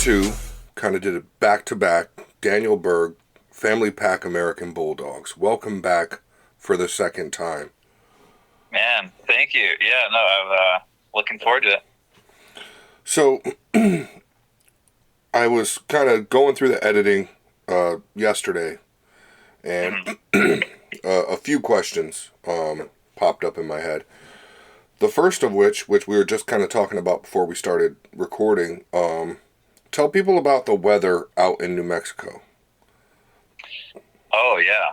two, kind of did it back to back. Daniel Berg, Family Pack American Bulldogs. Welcome back for the second time. Man, thank you. Yeah, no, I'm looking forward to it. So, I was kind of going through the editing yesterday, and a few questions popped up in my head. The first of which we were just kind of talking about before we started recording, tell people about the weather out in New Mexico. Oh yeah,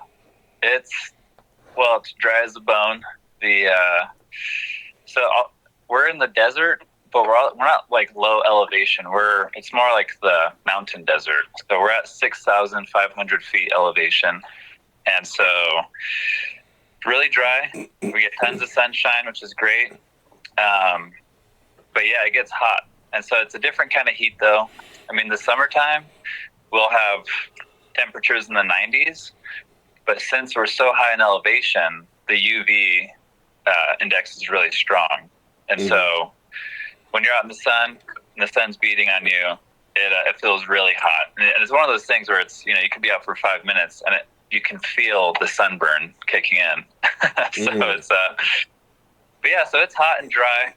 it's dry as a bone. The we're in the desert, but we're not like low elevation. It's more like the mountain desert. So we're at 6,500 feet elevation, and so really dry. We get tons of sunshine, which is great. But yeah, it gets hot, and so it's a different kind of heat, though. I mean, the summertime we'll have temperatures in the 90s, but since we're so high in elevation, the UV index is really strong, and so when you're out in the sun and the sun's beating on you, it feels really hot, and it's one of those things where it's, you could be out for 5 minutes and you can feel the sunburn kicking in. So but yeah, so it's hot and dry.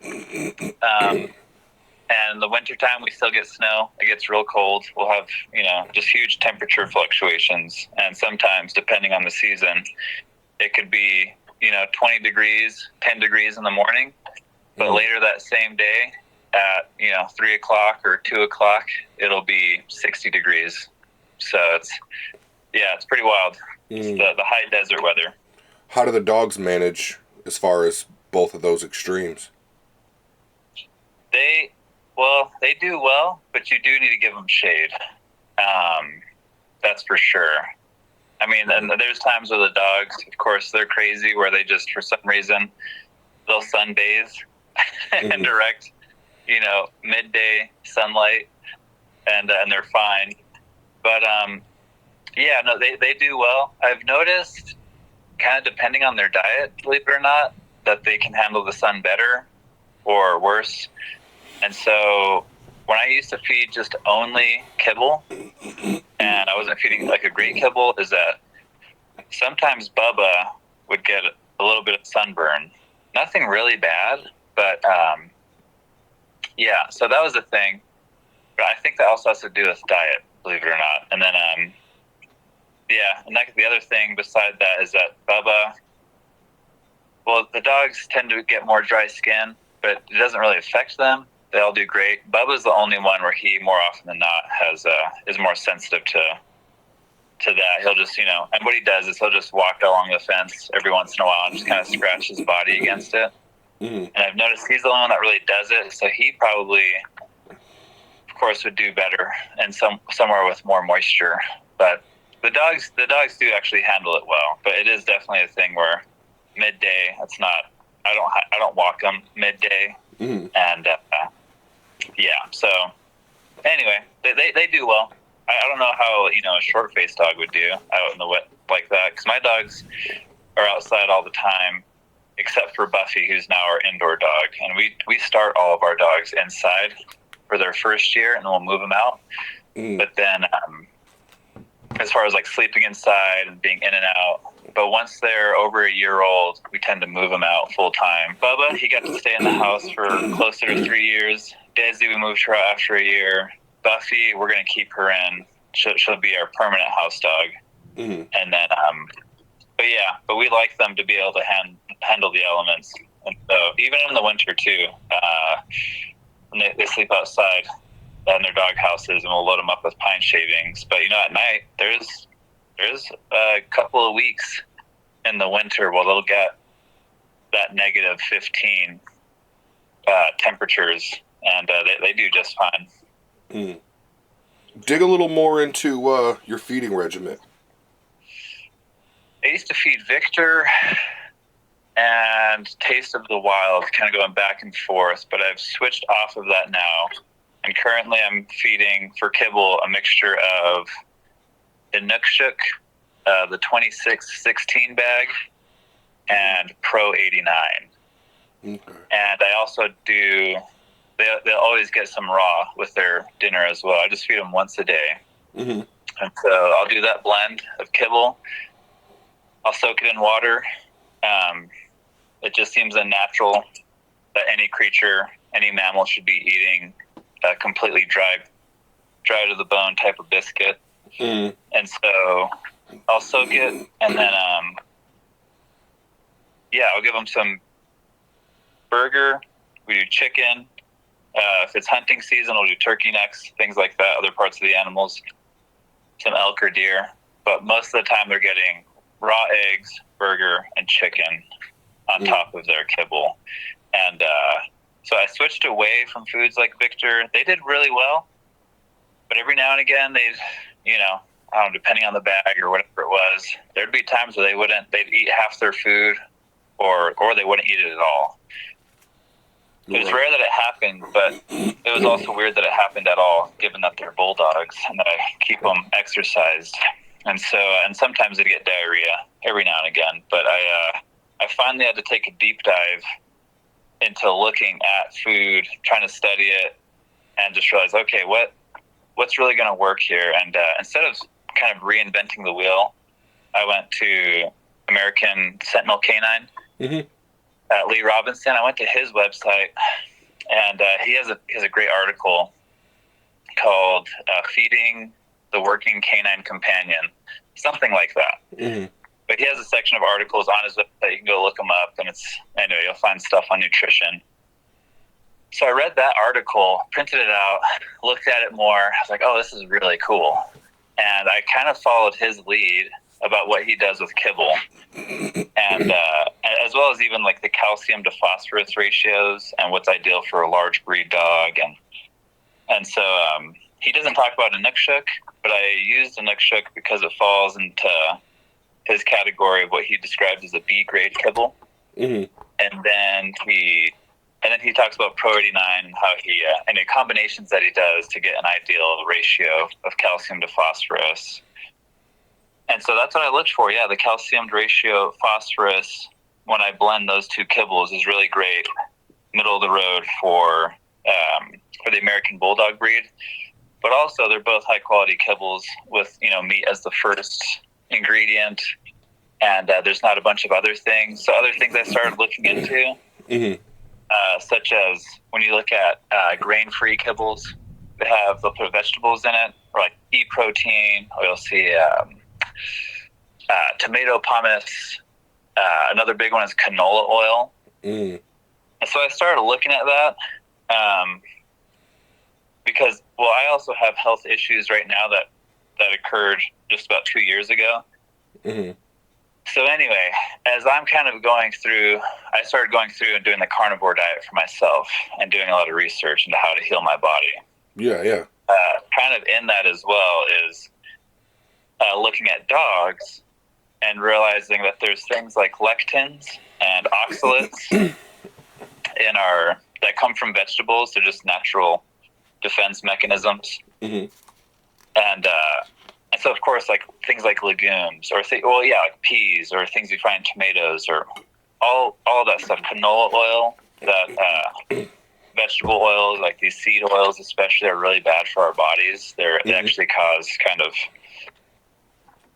And the wintertime, we still get snow. It gets real cold. We'll have, just huge temperature fluctuations. And sometimes, depending on the season, it could be, 20 degrees, 10 degrees in the morning. But later that same day at, 3 o'clock or 2 o'clock, it'll be 60 degrees. So it's pretty wild. It's the high desert weather. How do the dogs manage as far as both of those extremes? They do well, but you do need to give them shade. That's for sure. I mean, and there's times where the dogs, of course, they're crazy, where they just, for some reason, they'll sunbathe in direct, midday sunlight, and they're fine. But yeah, no, they do well. I've noticed, kind of depending on their diet, believe it or not, that they can handle the sun better or worse. And so when I used to feed just only kibble, and I wasn't feeding like a great kibble, is that sometimes Bubba would get a little bit of sunburn. Nothing really bad, but yeah, so that was a thing. But I think that also has to do with diet, believe it or not. And then, yeah, and the other thing beside that is that Bubba, well, the dogs tend to get more dry skin, but it doesn't really affect them. They all do great. Bubba's the only one where he, more often than not, is more sensitive to that. He'll just, and what he does is he'll just walk along the fence every once in a while and just kind of scratch his body against it. And I've noticed he's the only one that really does it, so he probably, of course, would do better and somewhere with more moisture. But the dogs do actually handle it well. But it is definitely a thing where midday, it's not. I don't walk them midday, and yeah. So anyway, they do well. I don't know how a short-faced dog would do out in the wet like that, because my dogs are outside all the time, except for Buffy, who's now our indoor dog, and we start all of our dogs inside for their first year, and then we'll move them out. But then, as far as like sleeping inside and being in and out. But once they're over a year old, we tend to move them out full time. Bubba, he got to stay in the house for closer to 3 years. Daisy, we moved her out after a year. Buffy, we're going to keep her in. She'll be our permanent house dog. And then, but we like them to be able to handle the elements. And so even in the winter too, when they sleep outside in their dog houses, and we'll load them up with pine shavings. But at night there's a couple of weeks in the winter where they'll get that negative 15 temperatures, and they do just fine. Dig a little more into your feeding regimen. I used to feed Victor and Taste of the Wild, kind of going back and forth, but I've switched off of that now. And currently I'm feeding for kibble a mixture of Inukshuk, the 26-16 bag, and Pro 89. And I also do they'll always get some raw with their dinner as well. I just feed them once a day. Mm-hmm. And so I'll do that blend of kibble. I'll soak it in water. It just seems unnatural that any creature, any mammal should be eating a completely dry to the bone type of biscuit. Mm. And so I'll soak it, and then I'll give them some burger. We do chicken. If it's hunting season, we'll do turkey necks, things like that, other parts of the animals, some elk or deer. But most of the time they're getting raw eggs, burger, and chicken on top of their kibble. And so I switched away from foods like Victor. They did really well, but every now and again depending on the bag or whatever it was, there'd be times where they'd eat half their food or they wouldn't eat it at all. It was rare that it happened, but it was also weird that it happened at all, given that they're bulldogs and that I keep them exercised. And sometimes they get diarrhea every now and again. But I finally had to take a deep dive into looking at food, trying to study it, and just realize, okay, what's really going to work here? And instead of kind of reinventing the wheel, I went to American Sentinel Canine. Mm-hmm. Lee Robinson. I went to his website, and he has a great article called "Feeding the Working Canine Companion," something like that. Mm-hmm. But he has a section of articles on his website. You can go look them up, and you'll find stuff on nutrition. So I read that article, printed it out, looked at it more. I was like, oh, this is really cool. And I kind of followed his lead about what he does with kibble. And as well as even like the calcium to phosphorus ratios and what's ideal for a large breed dog. And so he doesn't talk about a Inukshuk, but I used a Inukshuk because it falls into his category of what he describes as a B grade kibble. Mm-hmm. And then he talks about Pro 89 and how and the combinations that he does to get an ideal ratio of calcium to phosphorus. And so that's what I looked for. Yeah, the calcium ratio, phosphorus, when I blend those two kibbles is really great, middle of the road for the American Bulldog breed. But also they're both high quality kibbles with, meat as the first ingredient. And there's not a bunch of other things. So other things I started looking into, mm-hmm. Such as when you look at grain-free kibbles, they'll put vegetables in it, or like pea protein, or you'll see tomato pumice. Another big one is canola oil. Mm. And so I started looking at that because, I also have health issues right now that occurred just about 2 years ago. Mm-hmm. So anyway, as I'm kind of I started going through and doing the carnivore diet for myself and doing a lot of research into how to heal my body. Yeah, yeah. Kind of in that as well is looking at dogs and realizing that there's things like lectins and oxalates that come from vegetables. They're just natural defense mechanisms. Mm-hmm. And so, of course, like things like legumes or like peas or things you find in tomatoes or all that stuff. Canola oil, vegetable oils, like these seed oils especially, are really bad for our bodies. They actually cause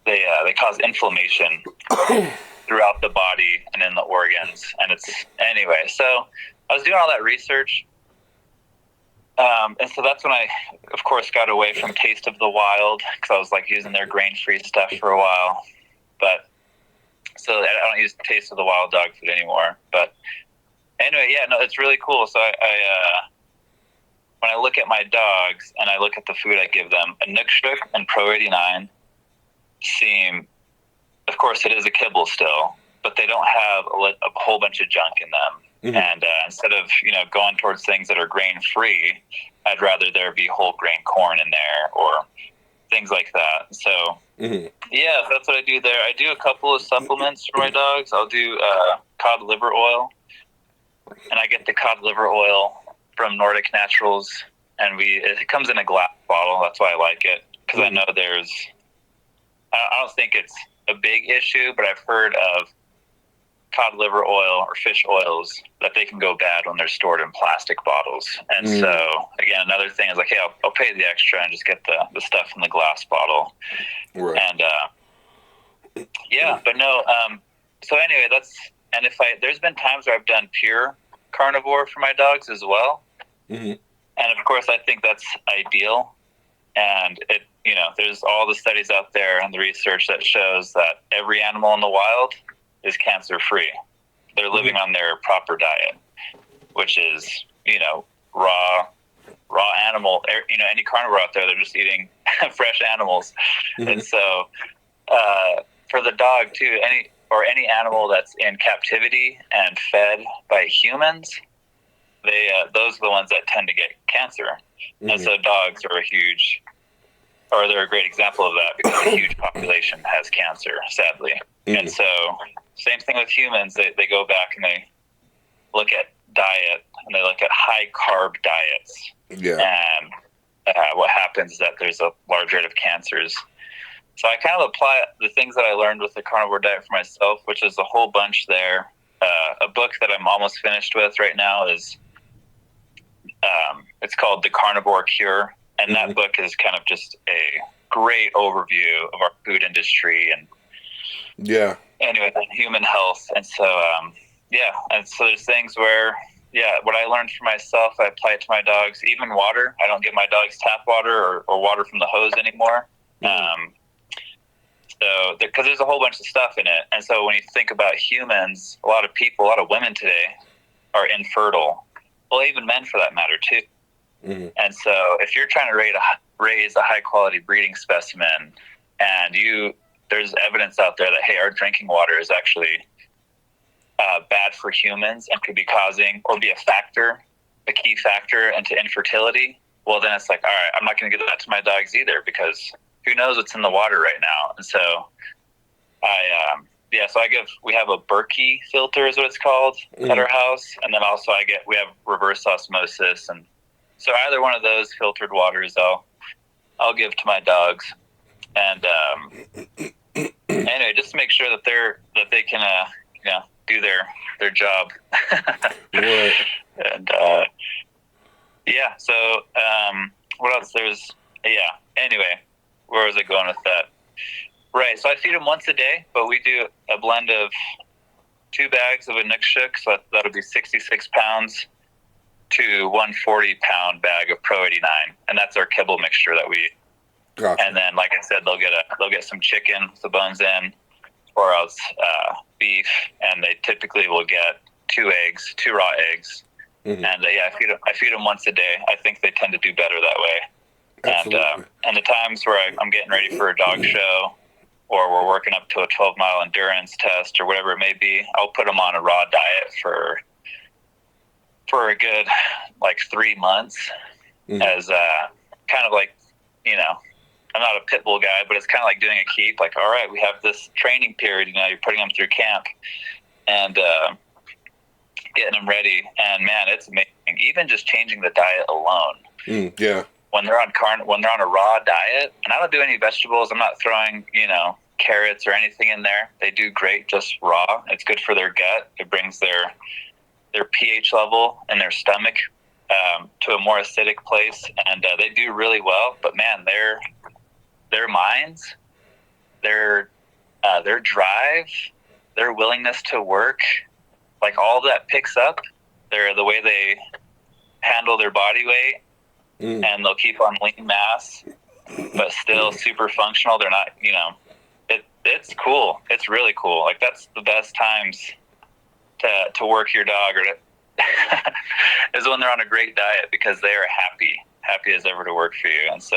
they cause inflammation throughout the body and in the organs. And so I was doing all that research. And so that's when I, of course, got away from Taste of the Wild because I was like using their grain-free stuff for a while. But so I don't use Taste of the Wild dog food anymore. But anyway, it's really cool. So I when I look at my dogs and I look at the food I give them, a Inukshuk and Pro 89 seem, of course, it is a kibble still, but they don't have a whole bunch of junk in them. Mm-hmm. And instead of going towards things that are grain free, I'd rather there be whole grain corn in there or things like that. So that's what I do there. I do a couple of supplements for my dogs. I'll do cod liver oil, and I get the cod liver oil from Nordic Naturals, and it comes in a glass bottle. That's why I like it, because I know I don't think it's a big issue, but I've heard of cod liver oil or fish oils that they can go bad when they're stored in plastic bottles. And so again, another thing is like, hey, I'll pay the extra and just get the stuff in the glass bottle. Right. And but no. So anyway, and there's been times where I've done pure carnivore for my dogs as well. Mm-hmm. And of course, I think that's ideal. And there's all the studies out there and the research that shows that every animal in the wild is cancer free. They're living on their proper diet, which is, raw animal, any carnivore out there, they're just eating fresh animals. Mm-hmm. And so, for the dog too, any animal that's in captivity and fed by humans, those are the ones that tend to get cancer. Mm-hmm. And so dogs are they're a great example of that, because a huge population has cancer, sadly. Mm-hmm. And so same thing with humans. They go back and they look at diet, and they look at high carb diets. Yeah. And what happens is that there's a large rate of cancers. So I kind of apply the things that I learned with the carnivore diet for myself, which is a whole bunch there. A book that I'm almost finished with right now is it's called The Carnivore Cure. And that book is kind of just a great overview of our food industry and human health. And so, and so there's things where, what I learned for myself, I apply it to my dogs. Even water, I don't give my dogs tap water or water from the hose anymore. So, because there's a whole bunch of stuff in it. And so when you think about humans, a lot of women today are infertile. Well, even men for that matter too. Mm-hmm. And so if you're trying to raise a high quality breeding specimen, and there's evidence out there that, hey, our drinking water is actually bad for humans and could be causing or be a key factor into infertility, well, then it's like, all right, I'm not going to give that to my dogs either, because who knows what's in the water right now. And so we have a Berkey filter is what it's called at our house. And then also we have reverse osmosis. And so either one of those filtered waters I'll give to my dogs. And anyway, just to make sure that they can do their job. Right. And so what else? Anyway, where was I going with that? Right. So I feed them once a day, but we do a blend of 2 bags of a Nookshuk, so that'll be 66 pounds to 140-pound bag of Pro 89, and that's our kibble mixture that we. Gotcha. And then, like I said, they'll get some chicken with the bones in, or else beef, and they typically will get 2 raw eggs. Mm-hmm. And I feed them once a day. I think they tend to do better that way. Absolutely. And the times where I'm getting ready for a dog show, or we're working up to a 12-mile endurance test or whatever it may be, I'll put them on a raw diet for a good 3 months. Mm-hmm. As kind of like, I'm not a pit bull guy, but it's kind of like doing a keep. Like, all right, we have this training period, you're putting them through camp and getting them ready. And man, it's amazing. Even just changing the diet alone. Yeah. When they're on a raw diet, and I don't do any vegetables, I'm not throwing, carrots or anything in there. They do great just raw. It's good for their gut. It brings their pH level in their stomach to a more acidic place, and they do really well. But man, their minds, their drive, their willingness to work, all that picks up. The way they handle their body weight, and they'll keep on lean mass, but still super functional. They're not, it's cool. It's really cool. That's the best times to work your dog or is when they're on a great diet, because they are happy as ever to work for you. And so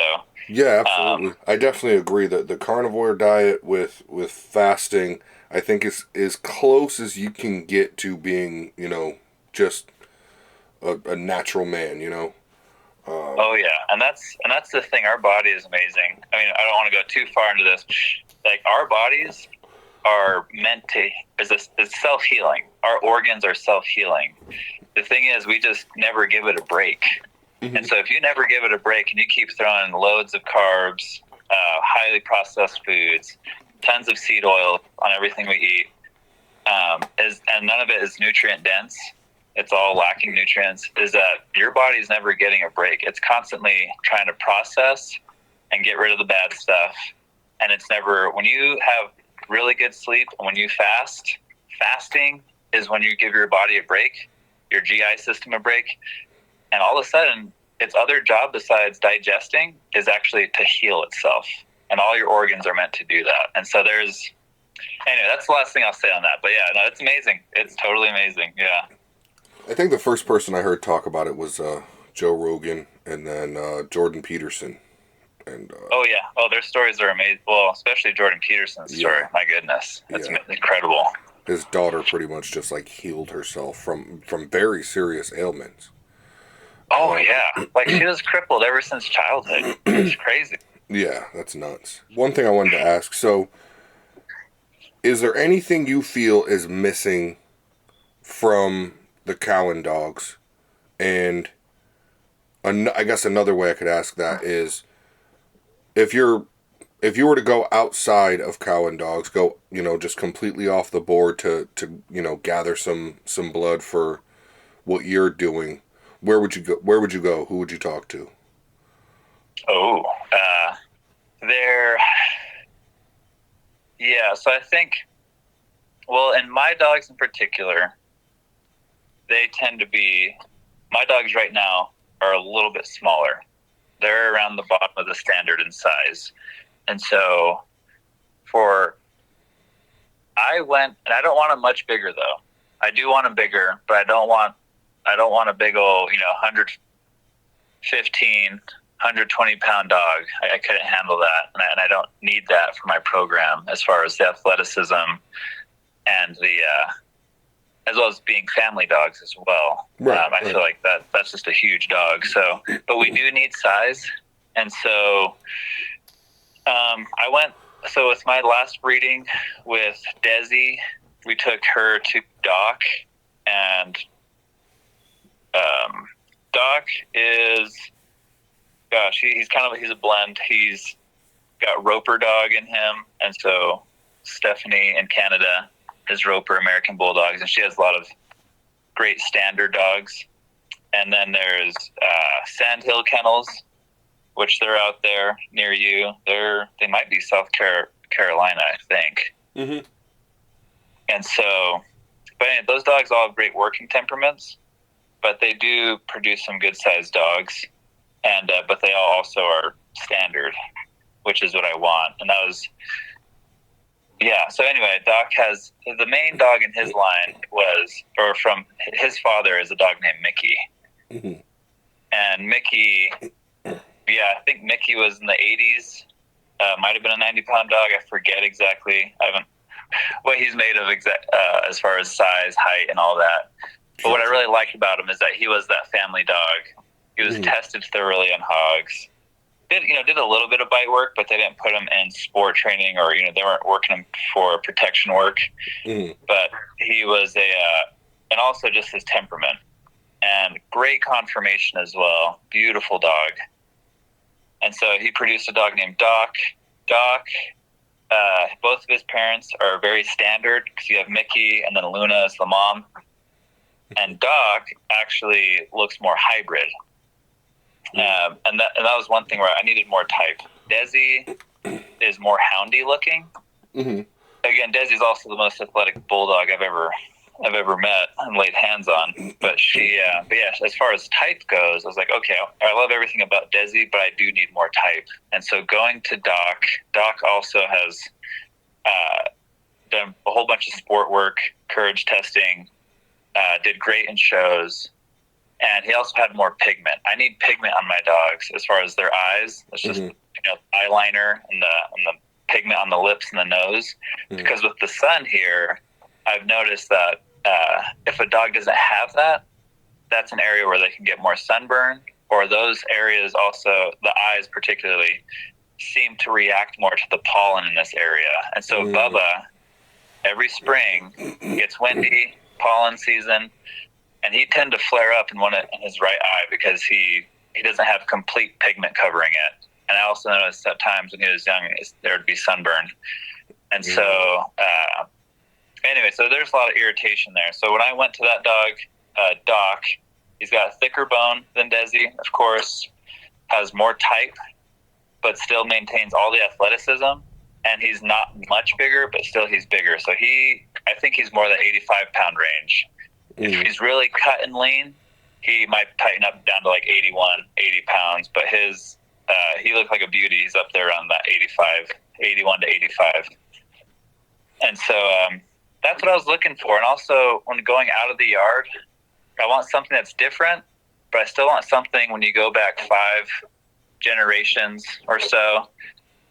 yeah, absolutely. I definitely agree that the carnivore diet with fasting, I think, is as close as you can get to being, just a natural man, oh yeah, and that's the thing. Our body is amazing. I mean, I don't want to go too far into this. Our bodies are meant to it's self-healing. Our organs are self-healing. The thing is, we just never give it a break. Mm-hmm. And so if you never give it a break and you keep throwing loads of carbs, highly processed foods, tons of seed oil on everything we eat, and and none of it is nutrient dense, it's all lacking nutrients, is that your body's never getting a break. It's constantly trying to process and get rid of the bad stuff. And it's never, when you have really good sleep and when you fasting is when you give your body a break, your GI system a break. And all of a sudden, its other job besides digesting is actually to heal itself. And all your organs are meant to do that. And so anyway, that's the last thing I'll say on that. But yeah, no, it's amazing. It's totally amazing. Yeah. I think the first person I heard talk about it was Joe Rogan, and then Jordan Peterson. And oh yeah, their stories are amazing. Well, especially Jordan Peterson's story. My goodness, that's incredible. His daughter pretty much just like healed herself from very serious ailments. Oh yeah, like she was crippled ever since childhood. It's crazy. Yeah, that's nuts. One thing I wanted to ask: so, is there anything you feel is missing from the cow and dogs? And I guess another way I could ask that is, if you were to go outside of cow and dogs, go, just completely off the board to gather some blood for what you're doing, where would you go? Who would you talk to? So I think, well, in my dogs in particular, they tend to be, my dogs right now are a little bit smaller. They're around the bottom of the standard in size. And so I went, and I don't want them much bigger though. I do want them bigger, but I don't want a big old, 115, 120 pound dog. I couldn't handle that. And I don't need that for my program as far as the athleticism and as well as being family dogs as well. I feel like that's just a huge dog. So, but we do need size. And so, so with my last breeding with Desi, we took her to Doc, and Doc is, he's a blend. He's got Roper dog in him. And so Stephanie in Canada is Roper American Bulldogs, and she has a lot of great standard dogs. And then there's Sandhill Kennels, which they're out there near you. They might be South Carolina, I think. Mm-hmm. And so, but anyway, those dogs all have great working temperaments, but they do produce some good sized dogs. And but they all also are standard, which is what I want. And that was, so anyway, Doc has, the main dog in his line from his father is a dog named Mickey. Mm-hmm. And Mickey, I think Mickey was in the 80s. Might have been a 90-pound dog. I forget exactly. What he's made of as far as size, height, and all that. But what I really liked about him is that he was that family dog. He was tested thoroughly on hogs. Did a little bit of bite work, but they didn't put him in sport training, or they weren't working him for protection work. But he was and also just his temperament and great conformation as well. Beautiful dog. And so he produced a dog named Doc. Doc, both of his parents are very standard, because you have Mickey and then Luna as the mom. And Doc actually looks more hybrid. And that was one thing where I needed more type. Desi is more houndy looking. Mm-hmm. Again, Desi's also the most athletic bulldog I've ever met and laid hands on. But as far as type goes, I was like, okay, I love everything about Desi, but I do need more type. And so going to Doc also has done a whole bunch of sport work, courage testing, did great in shows. And he also had more pigment. I need pigment on my dogs as far as their eyes. It's just eyeliner and the pigment on the lips and the nose. Mm-hmm. Because with the sun here, I've noticed that if a dog doesn't have that, that's an area where they can get more sunburn. Or those areas also, the eyes particularly, seem to react more to the pollen in this area. And so Bubba, every spring, gets windy, pollen season, and he tend to flare up in his right eye because he doesn't have complete pigment covering it. And I also noticed at times when he was young, there would be sunburn. And so anyway, so there's a lot of irritation there. So when I went to that dog, Doc, he's got a thicker bone than Desi, of course, has more type, but still maintains all the athleticism. And he's not much bigger, but still he's bigger. So I think he's more the 85-pound range. If he's really cut and lean, he might tighten up down to like 80 pounds. But he looked like a beauty. He's up there around that 81 to 85. And so that's what I was looking for. And also, when going out of the yard, I want something that's different, but I still want something when you go back 5 generations or so,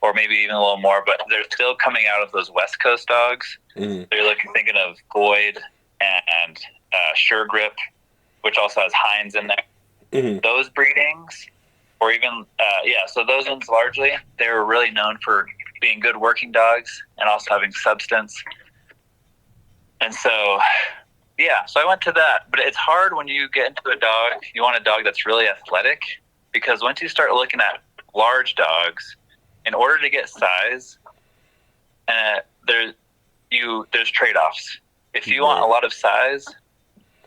or maybe even a little more, but they're still coming out of those West Coast dogs. They're thinking of Boyd and Sure Grip, which also has Heinz in there. Those breedings, or even, so those ones largely, they were really known for being good working dogs and also having substance. And so, so I went to that. But it's hard when you get into a dog, you want a dog that's really athletic, because once you start looking at large dogs, in order to get size, there's trade-offs. If you want a lot of size,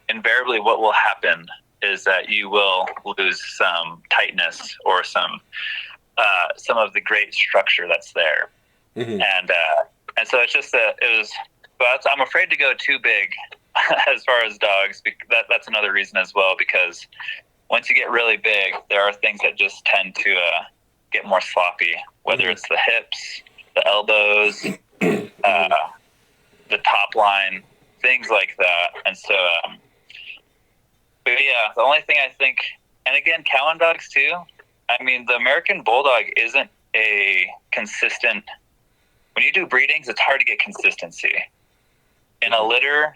invariably what will happen is that you will lose some tightness or some of the great structure that's there. And so it's just but I'm afraid to go too big as far as dogs. That's another reason as well, because once you get really big, there are things that just tend to get more sloppy, whether it's the hips, the elbows, the top line, things like that. And so, but yeah, the only thing I think, and again, Cowan dogs too, I mean, the American Bulldog isn't a consistent, when you do breedings, it's hard to get consistency. In a litter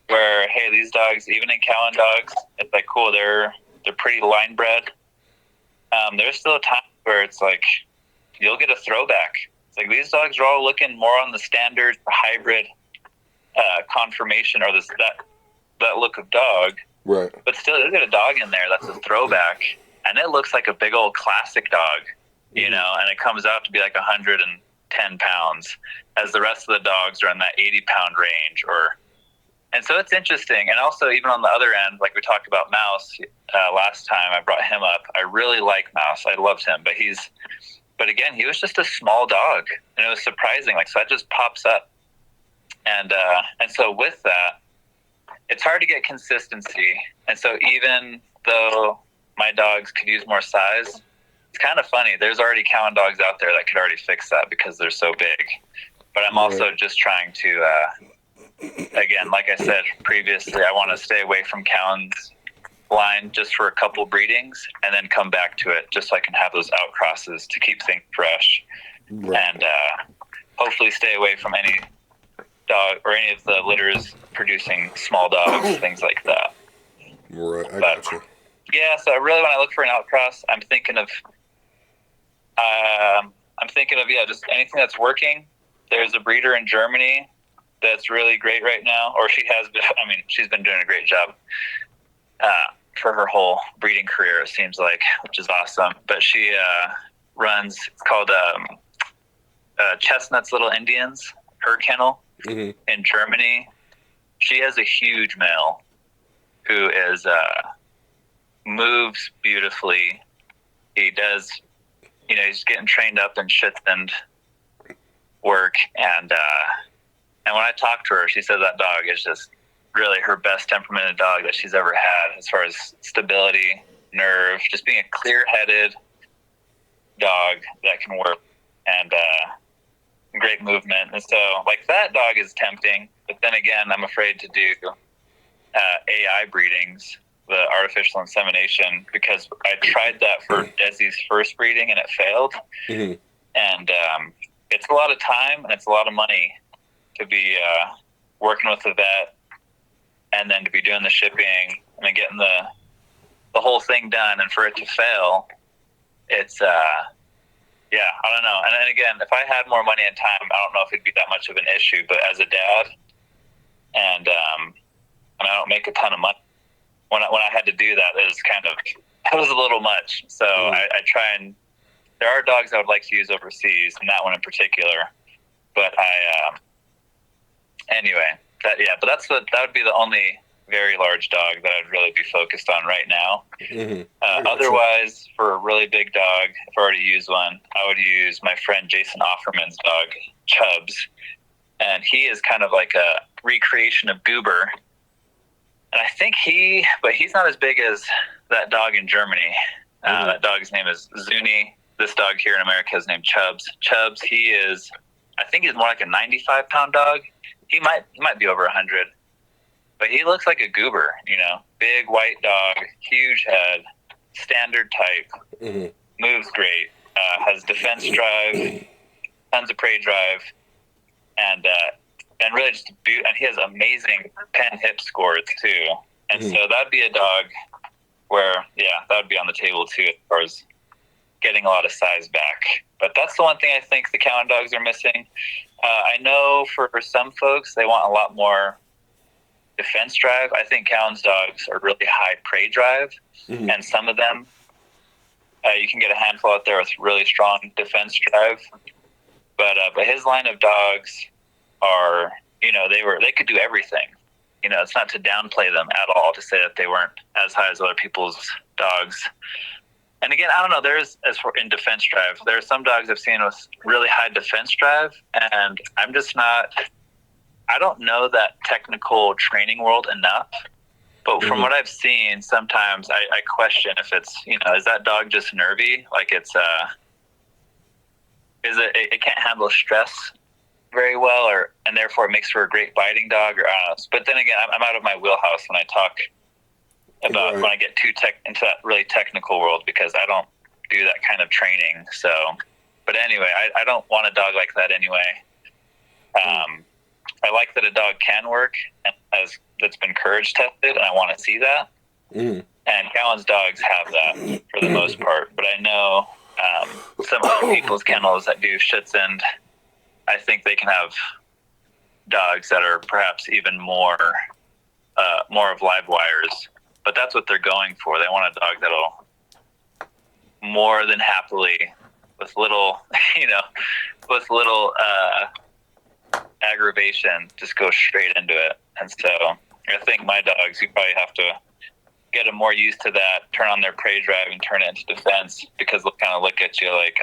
where, hey, these dogs, even in Cowan dogs, it's like, cool, they're pretty line bred. There's still a time where it's like, you'll get a throwback. It's like, these dogs are all looking more on the standard hybrid conformation, or that look of dog. Right. But still, you'll get a dog in there that's a throwback, and it looks like a big old classic dog, you know, and it comes out to be like 110 pounds, as the rest of the dogs are in that 80-pound range. And so it's interesting. And also, even on the other end, like we talked about Mouse last time I brought him up, I really like Mouse. I loved him. But again, he was just a small dog, and it was surprising. Like, so that just pops up. And so with that, it's hard to get consistency. And so even though my dogs could use more size, it's kind of funny. There's already Cowan dogs out there that could already fix that because they're so big. But I'm also just trying to, again, like I said previously, I want to stay away from Cowan's line just for a couple breedings and then come back to it just so I can have those outcrosses to keep things fresh. And hopefully stay away from any dog or any of the litters producing small dogs, things like that. Right, I gotcha. Yeah, so really when I look for an outcross, I'm thinking of just anything that's working. There's a breeder in Germany that's really great right now, or she's been doing a great job for her whole breeding career, it seems like, which is awesome. But she runs, it's called Chestnut's Little Indians, her kennel in Germany. She has a huge male who is moves beautifully. He does, he's getting trained up in Schitzend work, and when I talked to her, she said that dog is just really her best temperamented dog that she's ever had, as far as stability, nerve, just being a clear-headed dog that can work, and great movement. And so, like, that dog is tempting, but then again, I'm afraid to do AI breedings, the artificial insemination, because I tried that for Desi's first breeding and it failed. And it's a lot of time and it's a lot of money to be working with the vet, and then to be doing the shipping and then getting the whole thing done, and for it to fail, it's I don't know. And then again, if I had more money and time, I don't know if it'd be that much of an issue. But as a dad, and I don't make a ton of money, when I had to do that, it was a little much. So I try, and there are dogs I would like to use overseas, and that one in particular. But anyway, but that would be the only very large dog that I'd really be focused on right now. Otherwise, for a really big dog, if I were to use one, I would use my friend Jason Offerman's dog, Chubbs. And he is kind of like a recreation of Goober. And I think but he's not as big as that dog in Germany. That dog's name is Zuni. This dog here in America is named Chubbs. Chubbs, I think he's more like a 95-pound dog. He might be over 100. But he looks like a Goober, big white dog, huge head, standard type, moves great, has defense drive, tons of prey drive, and really just and he has amazing pen hip scores too. And so that'd be a dog where, that would be on the table too as far as getting a lot of size back. But that's the one thing I think the Cowan dogs are missing. I know for some folks, they want a lot more defense drive. I think Cowan's dogs are really high prey drive, and some of them, you can get a handful out there with really strong defense drive. But his line of dogs are, they could do everything. It's not to downplay them at all to say that they weren't as high as other people's dogs. And again, I don't know. In defense drive, there are some dogs I've seen with really high defense drive, and I'm just not. I don't know that technical training world enough, but from what I've seen, sometimes I question if it's, is that dog just nervy? Like it can't handle stress very well, and therefore it makes for a great biting dog, or I don't know. But then again, I'm out of my wheelhouse when I talk about when I get into that really technical world, because I don't do that kind of training. So, but anyway, I don't want a dog like that anyway. I like that a dog can work and that's been courage tested, and I want to see that. And Cowan's dogs have that for the most part. But I know some other people's kennels that do Schutzhund, I think they can have dogs that are perhaps even more of live wires. But that's what they're going for. They want a dog that'll more than happily, with little aggravation, just go straight into it. And so I think my dogs, you probably have to get them more used to that, turn on their prey drive and turn it into defense, because they'll kind of look at you like,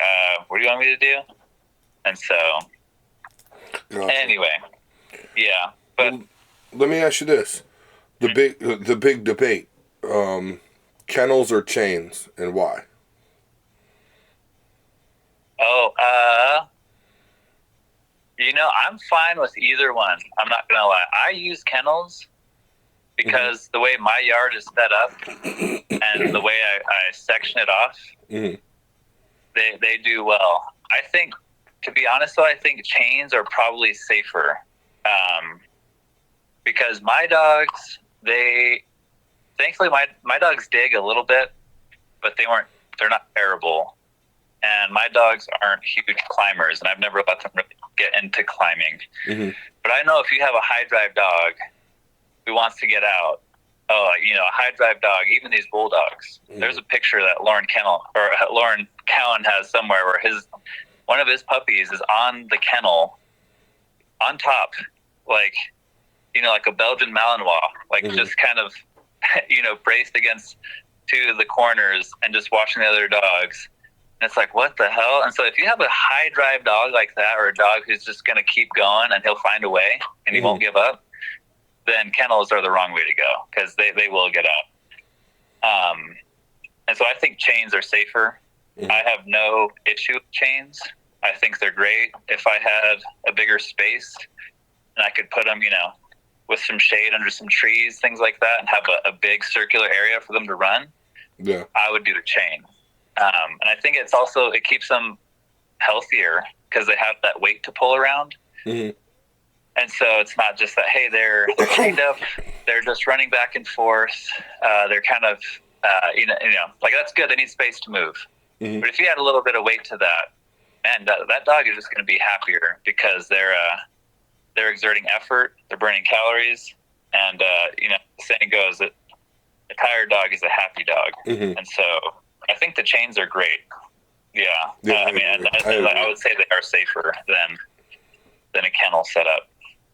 what do you want me to do? And so anyway, but let me ask you this. The big debate, kennels or chains, and why? I'm fine with either one. I'm not going to lie. I use kennels because the way my yard is set up and the way I section it off, they do well. I think, to be honest though, I think chains are probably safer, because my dogs, thankfully my dogs dig a little bit, but they're not terrible. And my dogs aren't huge climbers, and I've never let them really get into climbing. But I know if you have a high drive dog who wants to get out, a high drive dog, even these Bulldogs. There's a picture that Lauren Cowan has somewhere where one of his puppies is on the kennel, on top, like a Belgian Malinois, just kind of, braced against two of the corners and just watching the other dogs. And it's like, what the hell? And so if you have a high drive dog like that, or a dog who's just going to keep going and he'll find a way and he won't give up, then kennels are the wrong way to go, because they will get out. And so I think chains are safer. I have no issue with chains. I think they're great. If I had a bigger space and I could put them, with some shade under some trees, things like that, and have a big circular area for them to run, I would do a chain. And I think it keeps them healthier because they have that weight to pull around. And so it's not just that, hey, they're chained up, they're just running back and forth. They're kind of, like, that's good. They need space to move. But if you add a little bit of weight to that, man, that dog is just going to be happier, because they're exerting effort, they're burning calories, and the saying goes that a tired dog is a happy dog. And so I think the chains are great. I would say they are safer than a kennel setup.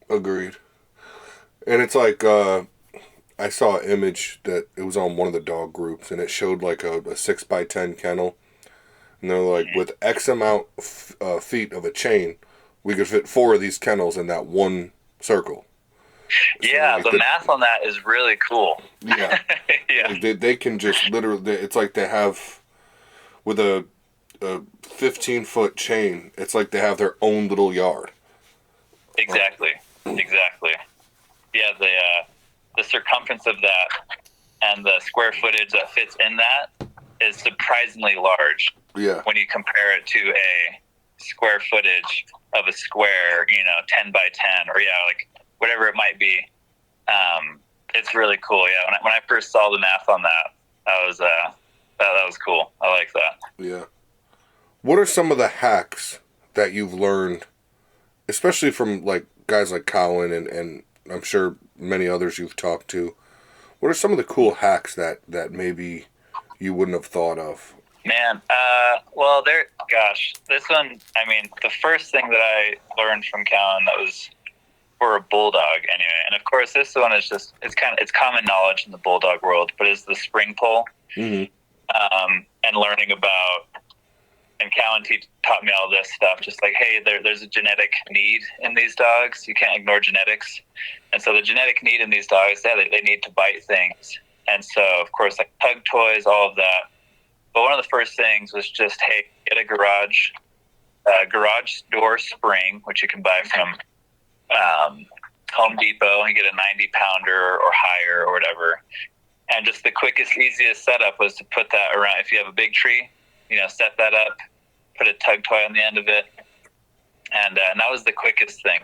Agreed. And it's like, I saw an image that it was on one of the dog groups, and it showed like a 6x10 kennel. And they're like, with X amount feet of a chain, we could fit 4 of these kennels in that one circle. So Yeah, like the math on that is really cool. yeah. Yeah, Like they can just literally, it's like they have, with a 15-foot chain, it's like they have their own little yard. exactly, exactly. Yeah, the circumference of that and the square footage that fits in that is surprisingly large Yeah. when you compare it to a square footage of a square, 10 by 10, or like whatever it might be. It's really cool. Yeah, when I first saw the math on that, I was that was cool. I like that. Yeah. What are some of the hacks that you've learned, especially from like guys like Colin and I'm sure many others you've talked to? What are some of the cool hacks that maybe you wouldn't have thought of? Man, well, gosh, this one, I mean, the first thing that I learned from Callan that was for a bulldog anyway, and of course this one is just, it's common knowledge in the bulldog world, but is the spring pull, Mm-hmm. and learning about, and Callan taught me all this stuff, just like, hey, there's a genetic need in these dogs. You can't ignore genetics. And so the genetic need in these dogs, yeah, they need to bite things. And so, of course, like tug toys, all of that. But one of the first things was just, hey, get a garage door spring, which you can buy from Home Depot, and get a 90-pounder or higher or whatever. And just the quickest, easiest setup was to put that around. If you have a big tree, set that up, put a tug toy on the end of it. And that was the quickest thing.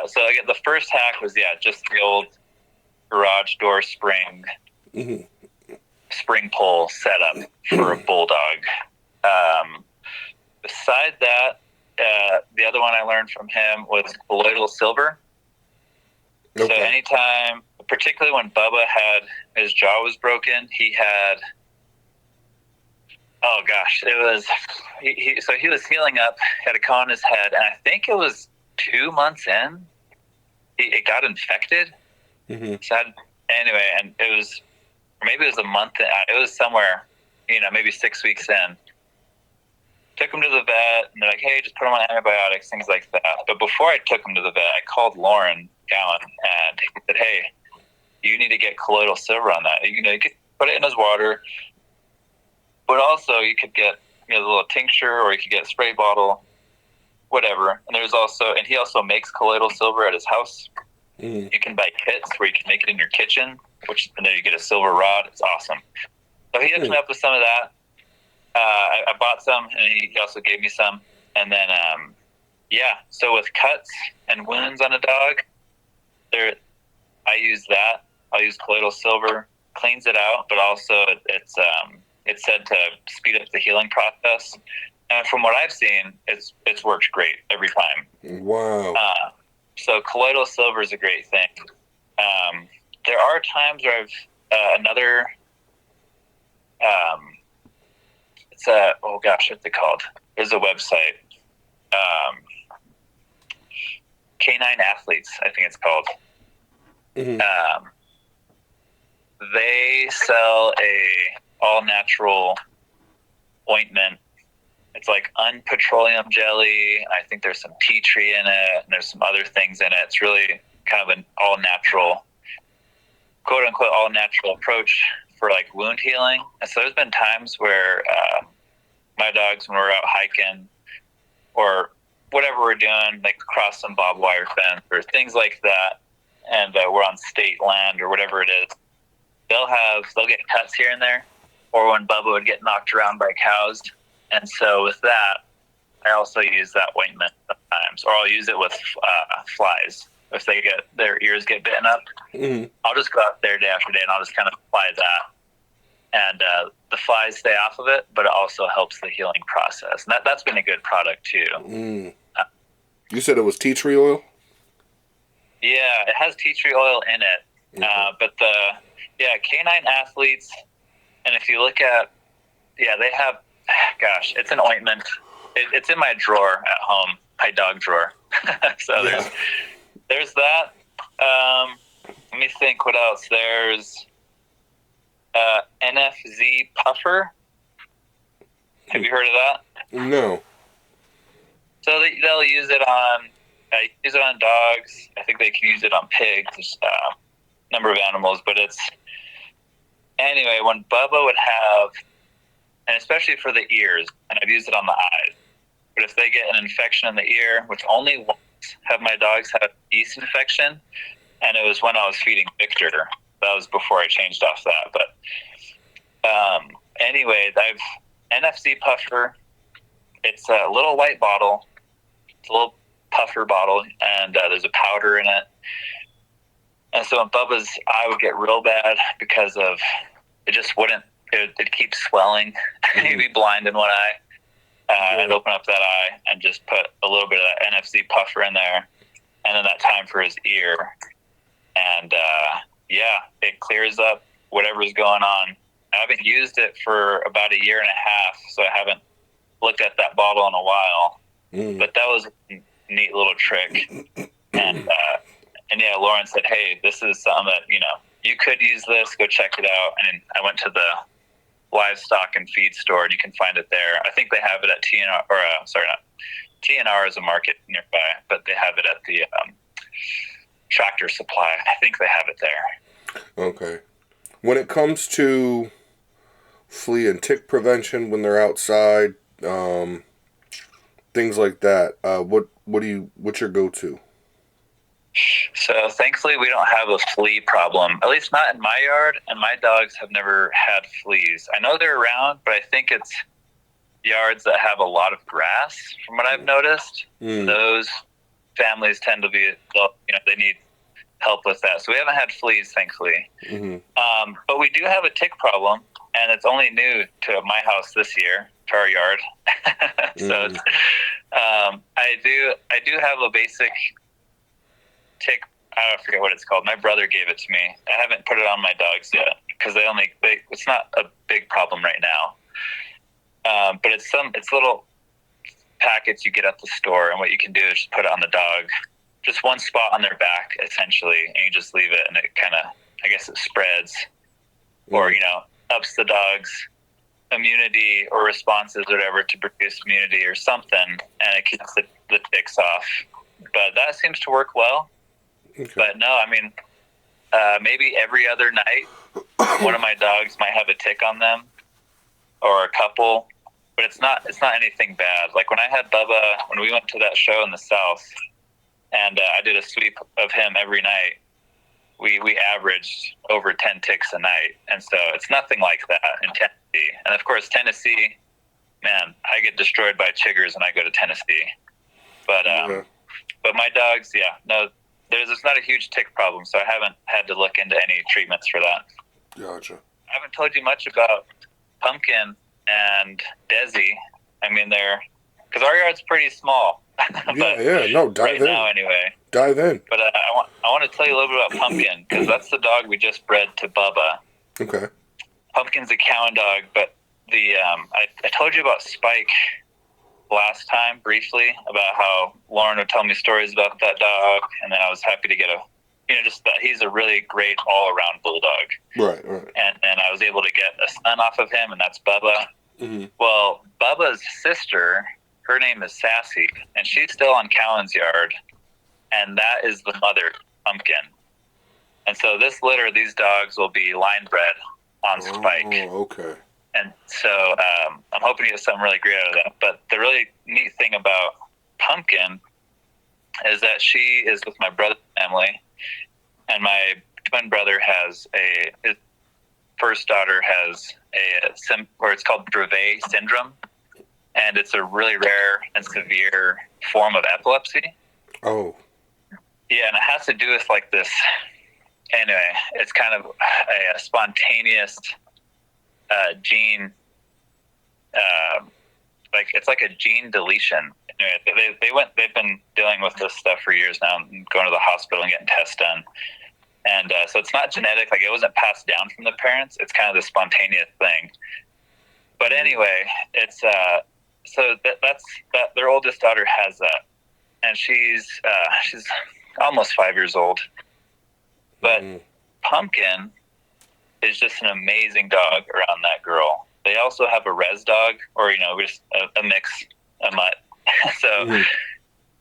So again, the first hack was, just the old garage door spring, spring pull setup for a bulldog. Beside that, the other one I learned from him was colloidal silver. Okay. So anytime, particularly when Bubba his jaw was broken, he had, oh gosh, it was, so he was healing up, had a cone on his head, and I think it was 2 months in, it got infected. Mm-hmm. So anyway, and it was, or maybe it was a month, it was somewhere, maybe 6 weeks in. Took him to the vet, and they're like, hey, just put him on antibiotics, things like that. But before I took him to the vet, I called Lauren Gowan, and he said, hey, you need to get colloidal silver on that. You could put it in his water, but also you could get the little tincture, or you could get a spray bottle, whatever. And he also makes colloidal silver at his house. Mm. You can buy kits where you can make it in your kitchen, and then you get a silver rod. It's awesome. So he hooked me up with some of that. I bought some, and he also gave me some. And then, so with cuts and wounds on a dog, I use that. I'll use colloidal silver, cleans it out, but also it's said to speed up the healing process. And from what I've seen, it's worked great every time. Wow. So colloidal silver is a great thing. There are times where I've what's it called? There's a website. Canine Athletes, I think it's called. Mm-hmm. They sell a all-natural ointment. It's like unpetroleum jelly. I think there's some tea tree in it, and there's some other things in it. It's really kind of an all-natural, quote-unquote, all-natural approach for like wound healing. And so there's been times where my dogs, when we're out hiking or whatever we're doing, like cross some barbed wire fence or things like that, and we're on state land or whatever it is, they'll get cuts here and there, or when Bubba would get knocked around by cows. And so with that, I also use that ointment sometimes, or I'll use it with flies. If their ears get bitten up, mm-hmm. I'll just go out there day after day, and I'll just kind of apply that. And the flies stay off of it, but it also helps the healing process. And that's been a good product too. Mm. You said it was tea tree oil? Yeah, it has tea tree oil in it. Okay. But Canine Athletes, and if you look at, they have, it's an ointment. It's in my drawer at home, my dog drawer. So there's that. Let me think. What else? There's NFZ Puffer. Have you heard of that? No. So they'll use it on dogs. I think they can use it on pigs. There's a number of animals, but it's anyway. When Bubba would have, and especially for the ears, and I've used it on the eyes. But if they get an infection in the ear, which only once have my dogs had a yeast infection, and it was when I was feeding Victor. That was before I changed off that. But anyway, I've NFC Puffer. It's a little white bottle. It's a little puffer bottle, and there's a powder in it. And so when Bubba's eye would get real bad because of it just wouldn't. It keeps swelling. He'd be blind in one eye. I'd open up that eye and just put a little bit of that NFC Puffer in there, and then that time for his ear. And it clears up whatever's going on. I haven't used it for about a year and a half, so I haven't looked at that bottle in a while. But that was a neat little trick. And Lauren said, "Hey, this is something that you could use this. Go check it out." And I went to the livestock and feed store, and you can find it there. I think they have it at TNR, or not TNR is a market nearby, but they have it at the Tractor Supply. I think they have it there. Okay. When it comes to flea and tick prevention when they're outside, things like that, what's your go-to? So thankfully we don't have a flea problem, at least not in my yard, and my dogs have never had fleas. I know they're around, but I think it's yards that have a lot of grass from what I've noticed. Those families tend to be, they need help with that. So we haven't had fleas, thankfully. But we do have a tick problem, and it's only new to my house this year, to our yard. So it's, I do have a basic tick. I forget what it's called. My brother gave it to me. I haven't put it on my dogs yet because it's not a big problem right now. But it's little packets you get at the store, and what you can do is just put it on the dog, just one spot on their back essentially, and you just leave it, and it kind of, I guess it spreads, or ups the dog's immunity or responses or whatever to produce immunity or something, and it keeps the ticks off. But that seems to work well. Okay. But no, I mean, maybe every other night, one of my dogs might have a tick on them, or a couple. But it's not anything bad. Like when I had Bubba, when we went to that show in the South, and I did a sweep of him every night, we averaged over 10 ticks a night. And so it's nothing like that in Tennessee. And of course, Tennessee, man, I get destroyed by chiggers when I go to Tennessee. But but my dogs, there's not a huge tick problem, so I haven't had to look into any treatments for that. Gotcha. I haven't told you much about Pumpkin and Desi. I mean, because our yard's pretty small. Dive in. Now, anyway. Dive in. But I want to tell you a little bit about Pumpkin, because that's the dog we just bred to Bubba. Okay. Pumpkin's a Cowan dog, but I told you about Spike last time briefly, about how Lauren would tell me stories about that dog, and then I was happy to get just that he's a really great all-around bulldog. Right. And I was able to get a son off of him, and that's Bubba. Mm-hmm. Well, Bubba's sister, her name is Sassy, and she's still on Cowan's yard, and that is the mother, Pumpkin. And so this litter, these dogs will be line bred on Spike. Oh, okay. And so I'm hoping to get something really great out of that. But the really neat thing about Pumpkin is that she is with my brother's family, and my twin brother his first daughter has it's called Dravet syndrome, and it's a really rare and severe form of epilepsy. Oh. Yeah, and it has to do with like this. Anyway, it's kind of a spontaneous gene, it's like a gene deletion. Anyway, they've been dealing with this stuff for years now, and going to the hospital and getting tests done. And so it's not genetic, like it wasn't passed down from the parents. It's kind of the spontaneous thing. But anyway, it's so that's their oldest daughter has that, and she's almost 5 years old. But Pumpkin is just an amazing dog around that girl. They also have a res dog, or just a mix, a mutt. So,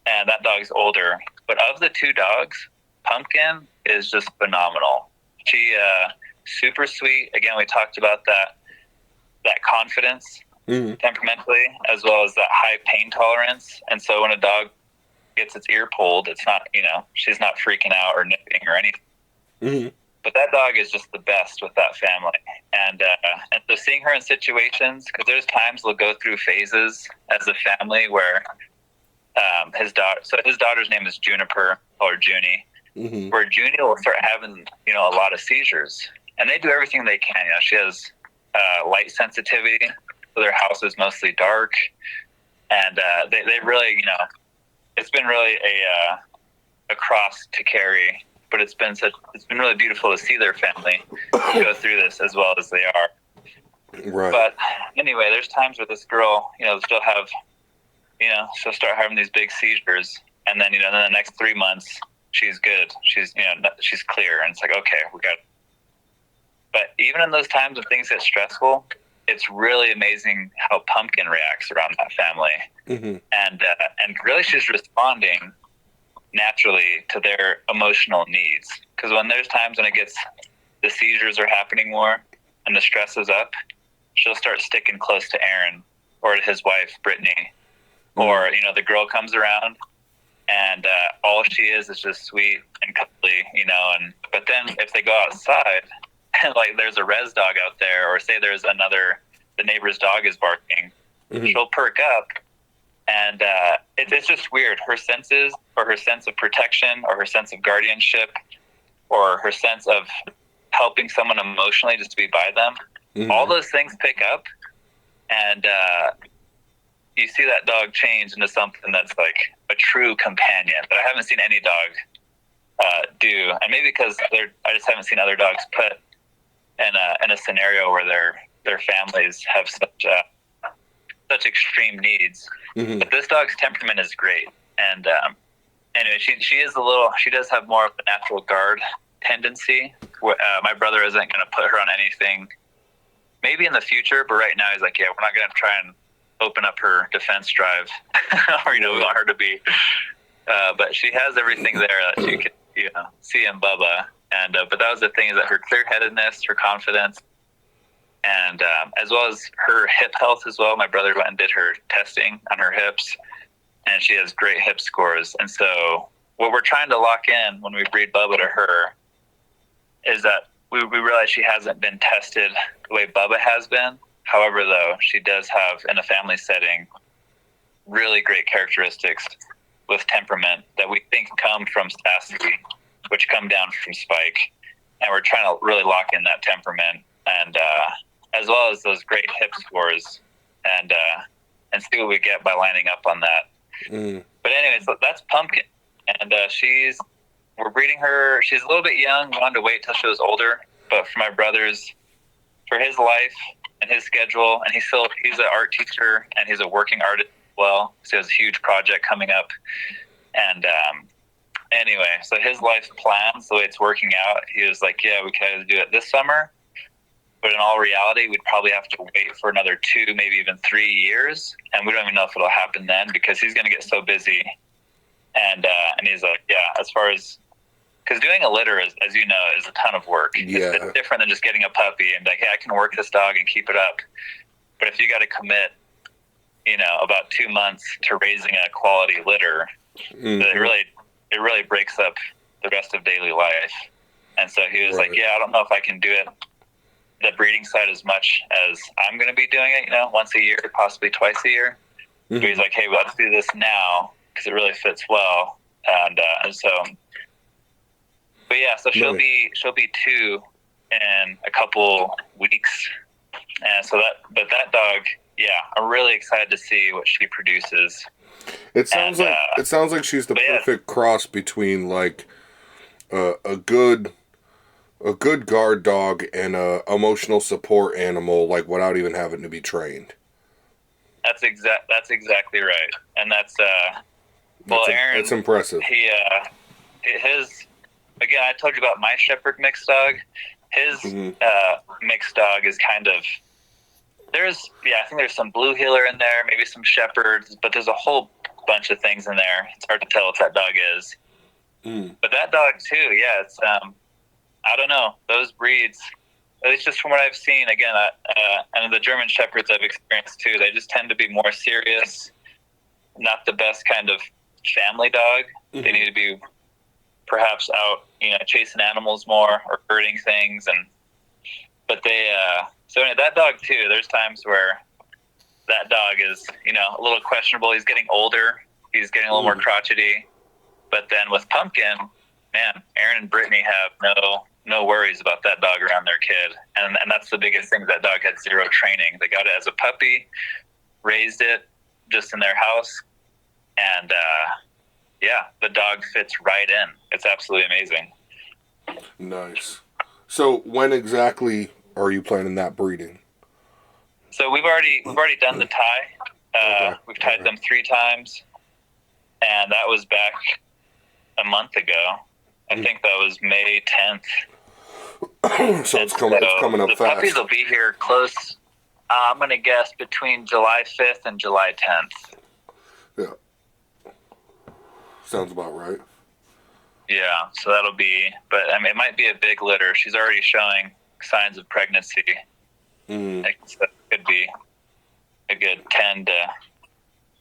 and that dog's older. But of the two dogs, Pumpkin is just phenomenal. She super sweet. Again, we talked about that confidence temperamentally, as well as that high pain tolerance. And so when a dog gets its ear pulled, it's not, she's not freaking out or nipping or anything. But that dog is just the best with that family. And so seeing her in situations, because there's times we'll go through phases as a family where his daughter's name is Juniper, or Junie, where Junie will start having, a lot of seizures. And they do everything they can. She has light sensitivity, so their house is mostly dark. And they really, it's been really a cross to carry. But it's been really beautiful to see their family go through this as well as they are. Right. But anyway, there's times where this girl, she'll start having these big seizures, and then in the next 3 months she's good. She's she's clear, and it's like, okay, we got. But even in those times when things get stressful, it's really amazing how Pumpkin reacts around that family, and really she's responding naturally to their emotional needs. Because when there's times when the seizures are happening more and the stress is up, she'll start sticking close to Aaron or to his wife Brittany, or the girl comes around and all she is just sweet and cuddly, but then if they go outside and like there's a res dog out there, or say there's the neighbor's dog is barking, she'll perk up. And it's just weird. Her senses, or her sense of protection, or her sense of guardianship, or her sense of helping someone emotionally just to be by them, all those things pick up. And you see that dog change into something that's like a true companion that I haven't seen any dog do. And maybe because I just haven't seen other dogs put in a scenario where their families have such extreme needs. But this dog's temperament is great. And anyway, she does have more of a natural guard tendency. My brother isn't going to put her on anything, maybe in the future, but right now he's like, yeah, we're not going to try and open up her defense drive or, we want her to be, but she has everything there that you can, see in Bubba. And, but that was the thing, is that her clear-headedness, her confidence, and as well as her hip health as well. My brother went and did her testing on her hips, and she has great hip scores. And so what we're trying to lock in when we breed Bubba to her is that we realize she hasn't been tested the way Bubba has been. However, though, she does have, in a family setting, really great characteristics with temperament that we think come from Sassy, which come down from Spike. And we're trying to really lock in that temperament, and as well as those great hip scores, and see what we get by lining up on that. But anyway, so that's Pumpkin, and we're breeding her. She's a little bit young. We wanted to wait till she was older, but for my brother's, for his life and his schedule, and he's an art teacher and he's a working artist as well, so he has a huge project coming up. And anyway, so his life plans, the way it's working out, he was like, yeah, we can either do it this summer, but in all reality, we'd probably have to wait for another 2, maybe even 3 years. And we don't even know if it'll happen then, because he's going to get so busy. And he's like, yeah, as far as, because doing a litter, is, as you know, is a ton of work. Yeah. It's different than just getting a puppy and like, hey, I can work this dog and keep it up. But if you got to commit, about 2 months to raising a quality litter, it really breaks up the rest of daily life. And so he was like, yeah, I don't know if I can do it, the breeding side, as much as I'm going to be doing it, once a year, possibly twice a year. But he's like, hey, well, let's do this now because it really fits well. And so, but yeah, so she'll be 2 in a couple weeks. And so that dog, yeah, I'm really excited to see what she produces. It sounds like she's the perfect cross between like a good guard dog and a emotional support animal, like without even having to be trained. That's exactly right. And Aaron, that's impressive. again, I told you about my Shepherd mixed dog. His mixed dog is kind of, I think there's some Blue Heeler in there, maybe some Shepherds, but there's a whole bunch of things in there. It's hard to tell what that dog is. But that dog too, it's I don't know, those breeds, at least just from what I've seen, again, and the German Shepherds I've experienced too, they just tend to be more serious, not the best kind of family dog. They need to be perhaps out, chasing animals more or hurting things, but they so that dog too, there's times where that dog is a little questionable. He's getting older, he's getting a little more crotchety, but then with Pumpkin, man, Aaron and Brittany have no worries about that dog around their kid, and that's the biggest thing. That dog had zero training. They got it as a puppy, raised it just in their house, and the dog fits right in. It's absolutely amazing. Nice. So when exactly are you planning that breeding? So we've already done the tie. We've tied them 3 times, and that was back a month ago. I think that was May 10th. So it's coming up fast. The puppies will be here close. I'm going to guess between July 5th and July 10th. Yeah. Sounds about right. Yeah, so that'll be, but I mean, it might be a big litter. She's already showing signs of pregnancy. So it could be a good 10 to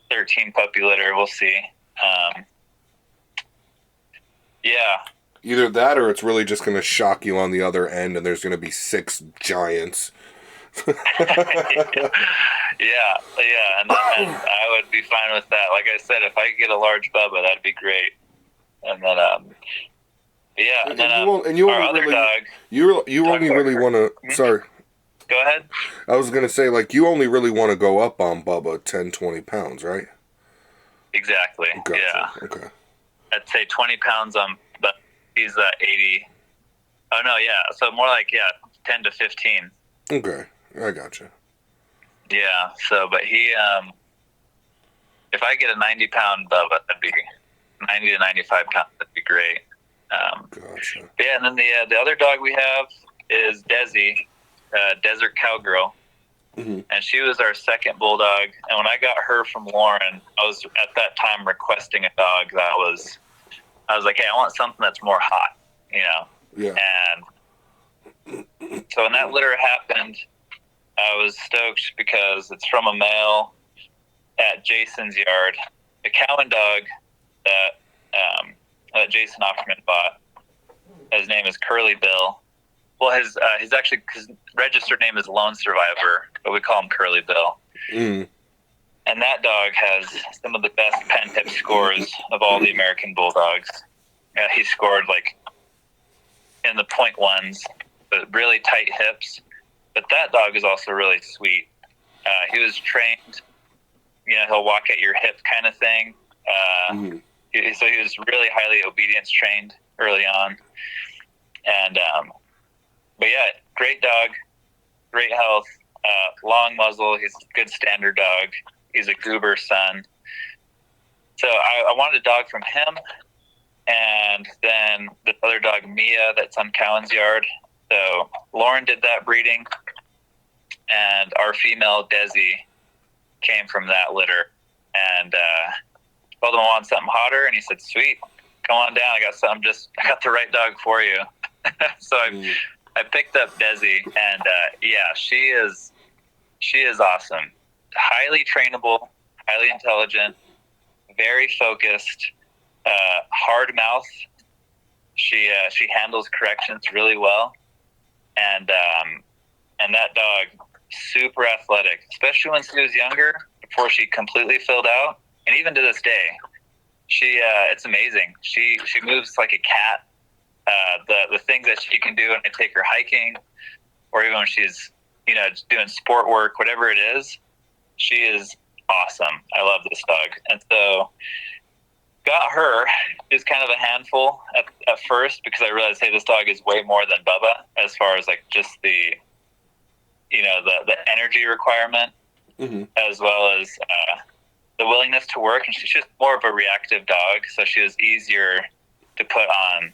13 puppy litter. We'll see. Either that or it's really just going to shock you on the other end and there's going to be 6 giants. And I would be fine with that. Like I said, if I could get a large Bubba, that'd be great. And then, our other dog. You only really want to. Sorry. Go ahead. I was gonna say, you only really want to go up on Bubba 10, 20 pounds, right? Exactly. Gotcha. Yeah. Okay. I'd say 20 pounds on, but he's 80. Oh no, yeah. So more 10 to 15. Okay, I gotcha. Yeah. So, but he, if I get a 90-pound Bubba, that'd be 90 to 95 pounds. That'd be great. Gotcha. Yeah, and then the other dog we have is Desi, Desert Cowgirl, and she was our second bulldog. And when I got her from Lauren, I was at that time requesting a dog that I was like, hey, I want something that's more hot, Yeah. And so when that litter happened, I was stoked because it's from a male at Jason's yard, a Cowan dog that Jason Offerman bought. His name is Curly Bill. Well, his registered name is Lone Survivor, but we call him Curly Bill. And that dog has some of the best pen hip scores of all the American Bulldogs. He scored in the 0.1s, but really tight hips. But that dog is also really sweet. He was trained, he'll walk at your hip kind of thing. So he was really highly obedience trained early on. And, but yeah, great dog, great health, long muzzle. He's a good standard dog. He's a goober son. So I wanted a dog from him. And then the other dog, Mia, that's on Cowan's yard. So Lauren did that breeding. And our female, Desi, came from that litter. And told him I wanted something hotter. And he said, sweet, come on down. I got the right dog for you. So I picked up Desi, and she is awesome. Highly trainable, highly intelligent, very focused, hard mouth. She handles corrections really well, and that dog super athletic, especially when she was younger, before she completely filled out, and even to this day, it's amazing. She moves like a cat. The things that she can do when I take her hiking, or even when she's doing sport work, whatever it is, she is awesome. I love this dog. And so got her. It was kind of a handful at first, because I realized, hey, this dog is way more than Bubba as far as just the the energy requirement, as well as the willingness to work. And she's just more of a reactive dog, so she was easier to put on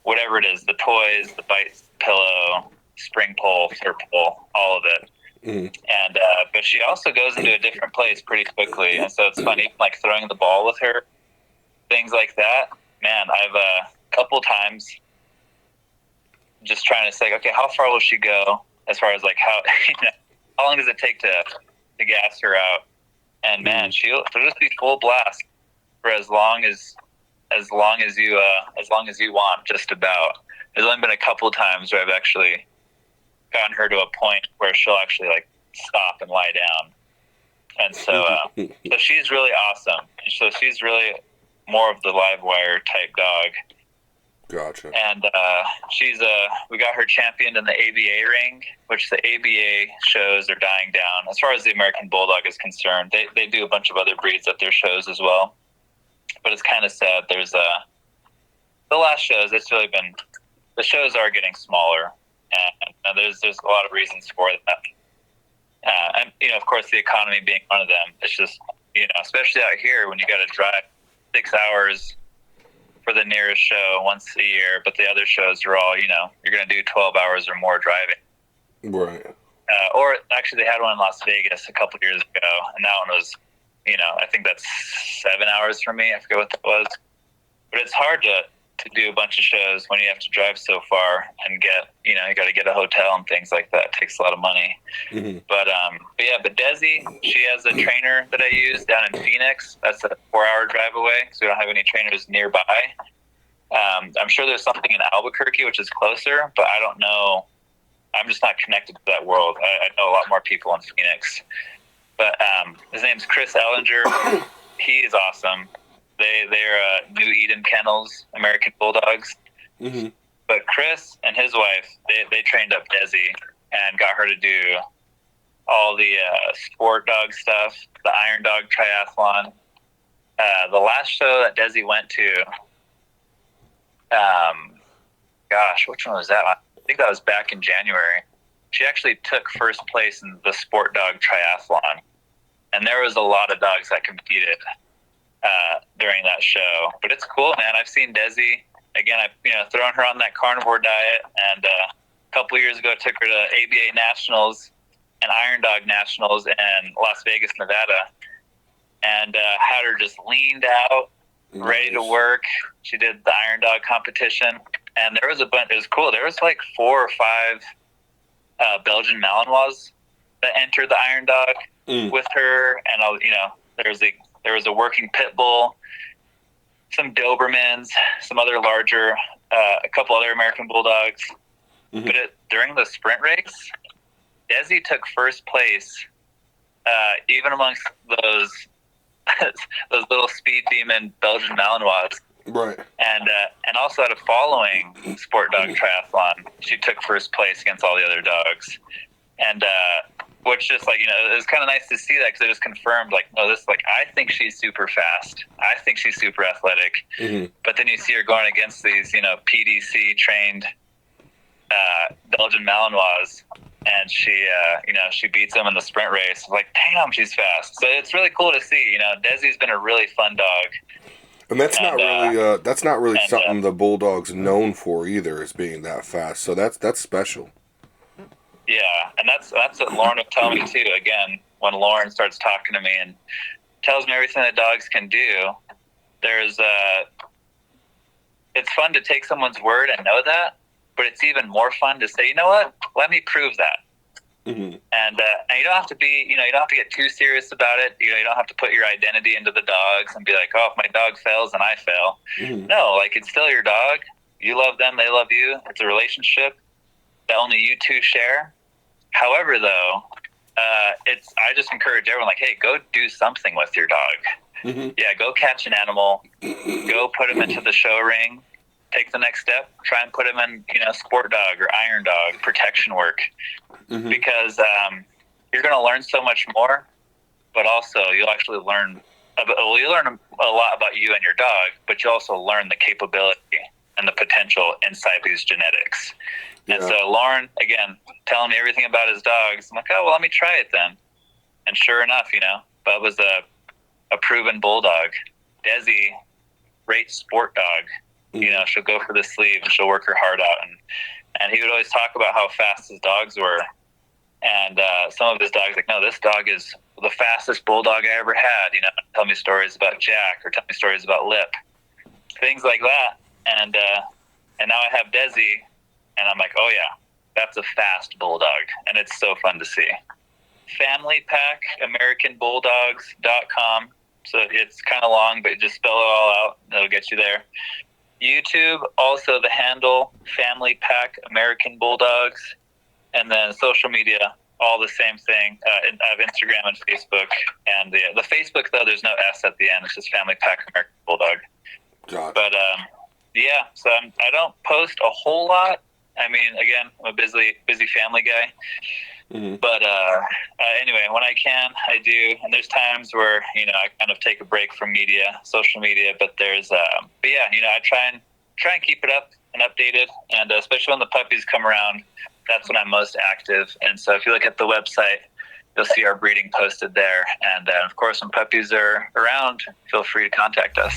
whatever it is, the toys, the bites, pillow, spring pole, fur pole, all of it. And but she also goes into a different place pretty quickly, and so it's funny, like throwing the ball with her, things like that. Man, I've a couple times just trying to say, okay, how far will she go? As far as like how long does it take to gas her out? And man, she'll just be full blast for as long as you want, just about. There's only been a couple of times where I've actually gotten her to a point where she'll actually like stop and lie down. And so so she's really awesome. So she's really more of the live wire type dog. Gotcha. And we got her championed in the ABA ring, which the ABA shows are dying down. As far as the American Bulldog is concerned, they do a bunch of other breeds at their shows as well. But it's kind of sad. There's the last shows, it's really been, the shows are getting smaller, and there's a lot of reasons for that. And of course, the economy being one of them. It's just especially out here when you got to drive 6 hours for the nearest show once a year, but the other shows are all you're going to do 12 hours or more driving. Right. Or actually, they had one in Las Vegas a couple years ago, and that one was, I think that's 7 hours for me. I forget what that was. But it's hard to do a bunch of shows when you have to drive so far and get, you got to get a hotel and things like that. It takes a lot of money. But Desi, she has a trainer that I use down in Phoenix. That's a 4-hour drive away because we don't have any trainers nearby. I'm sure there's something in Albuquerque, which is closer, but I don't know. I'm just not connected to that world. I know a lot more people in Phoenix. But his name's Chris Ellinger. He is awesome. They're New Eden Kennels, American Bulldogs. But Chris and his wife, they trained up Desi and got her to do all the sport dog stuff, the Iron Dog Triathlon. The last show that Desi went to, which one was that? I think that was back in January. She actually took first place in the Sport Dog Triathlon. And there was a lot of dogs that competed during that show. But it's cool, man. I've seen Desi. Again, I've thrown her on that carnivore diet. And a couple of years ago, I took her to ABA Nationals and Iron Dog Nationals in Las Vegas, Nevada. And had her just leaned out, ready to work. She did the Iron Dog competition. And there was a bunch. It was cool. There was like 4 or 5 Belgian Malinois that entered the Iron Dog with her. And, there was a working pit bull, some Dobermans, some other larger, a couple other American Bulldogs. But during the sprint race, Desi took first place, even amongst those little speed demon Belgian Malinois. Right. And also at a following Sport Dog Triathlon, she took first place against all the other dogs. And which just it was kind of nice to see that because it just confirmed I think she's super fast. I think she's super athletic. But then you see her going against these PDC trained Belgian Malinois, and she beats them in the sprint race. Like, damn, she's fast. So it's really cool to see. Desi's been a really fun dog. And that's not really something the Bulldogs known for either, is being that fast. So that's special. Yeah, and that's what Lauren would tell me too. Again, when Lauren starts talking to me and tells me everything that dogs can do, it's fun to take someone's word and know that, but it's even more fun to say, you know what? Let me prove that. And you don't have to be, you don't have to get too serious about it. You don't have to put your identity into the dogs and be like, oh, if my dog fails, then I fail. No, it's still your dog. You love them, they love you. It's a relationship that only you two share. However, though, I just encourage everyone, hey, go do something with your dog. Yeah, go catch an animal, go put him into the show ring, take the next step, try and put him in, sport dog or iron dog protection work, because you're going to learn so much more, but also you'll actually learn a lot about you and your dog, but you also learn the capability and the potential inside these genetics. Yeah. And so Lauren, again, telling me everything about his dogs. I'm like, oh, well, let me try it then. And sure enough, Bub was a proven bulldog. Desi, great sport dog. You know, she'll go for the sleeve and she'll work her heart out. And he would always talk about how fast his dogs were. And some of his dogs, like, no, this dog is the fastest bulldog I ever had. You know, tell me stories about Jack or tell me stories about Lip, things like that. And now I have Desi, and I'm like, oh yeah, that's a fast bulldog, and it's so fun to see. Family Pack AmericanBulldogs.com. So it's kind of long, but just spell it all out. It'll get you there. YouTube, also the handle Family Pack American Bulldogs, and then social media, all the same thing. I have Instagram and Facebook, and the Facebook though, there's no S at the end. It's just Family Pack American Bulldog. Gotcha. But yeah, so I don't post a whole lot. I mean, again, I'm a busy family guy. Mm-hmm. But anyway, when I can, I do. And there's times where, you know, I kind of take a break from social media. But there's, but yeah, you know, I try and keep it up and updated. And especially when the puppies come around, that's when I'm most active. And so if you look at the website, you'll see our breeding posted there. And of course, when puppies are around, feel free to contact us.